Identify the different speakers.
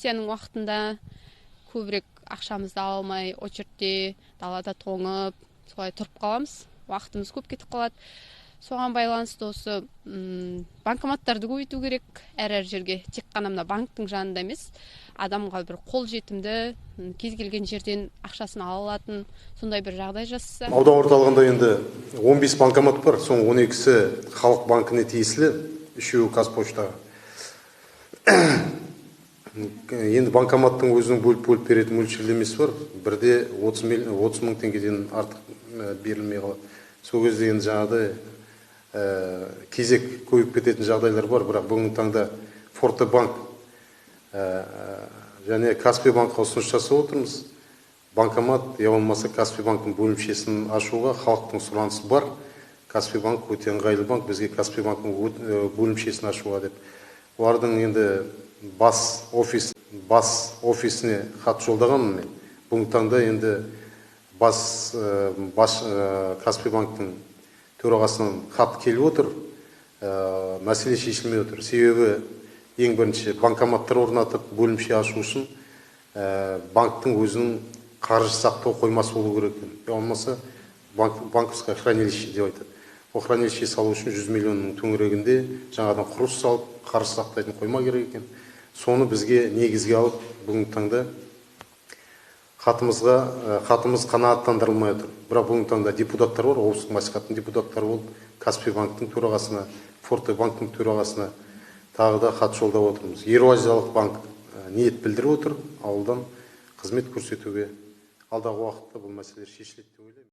Speaker 1: пенсияның уақытында көбірек ақшамызды ала алмай очередьте далада тоңып солай тұрып қаламыз, уақытымыз көп кетіп қалады. Соған байланысты осы банкоматтарды көбейту керек әр жерге, тек қана мына банктың жанында емес, адамға бір қол жетімді, кез келген жерден ақшасын ала алатын сондай бір жағдай жасаса.
Speaker 2: Аудан орталығында енді 15 банкомат бар, соның 12-сі халық банкіне тиесілі, 3-еуі Қазпоштаға. Енді банкоматтың өзінің бөліп беретін мөлшерлемесі бар. Бірде 30 мың теңгеден артық берілмей қалады. Сол кезде енді жаңағыдай кезек көйіп кететін жағдайлар бар, бірақ бүгінгі таңда Форте банк және Каспий банкқа ұсыныс жасап отырмыз. Банкомат, я болмаса Каспий банктың бөлімшесін ашуға халықтың сұранысы бар. Каспий банк өте ыңғайлы банк, бізге Каспий банктың бөлімшесін ашуға деп. Олардың енді бас офисіне хат жолдағанмын мен. Бүгінгі таңда енді Каспий банктың төрағасынан хат келіп отыр, мәселе шешілмей отыр. Себебі ең бірінші банкоматтар орнатып, бөлімше ашу үшін банктың өзінің қаржы сақтау қоймасы болу керек екен. Болмаса банковское хранилище деп айтады. Ол хранилище салу үшін 100 миллионның төңірегінде жаңадан құрылыс салып, қаржы сақтайтын қойма керек екен. Соны бізге негізге алып, бүгінгі таңда хатымыз қанағаттандырылмай отыр. Бірақ бүгінгі таңда депутаттар бар, облыстық мәслихаттың депутаттары болып, Каспий банктың төрағасына, Форте банктың төрағасына тағы да хат жолдап отырмыз. Еуразиялық банк ниет білдіріп отыр, ауылдан қызмет көрсетуге. Алдағы уақытта бұл мәселелер шешіледі деп ойлаймын.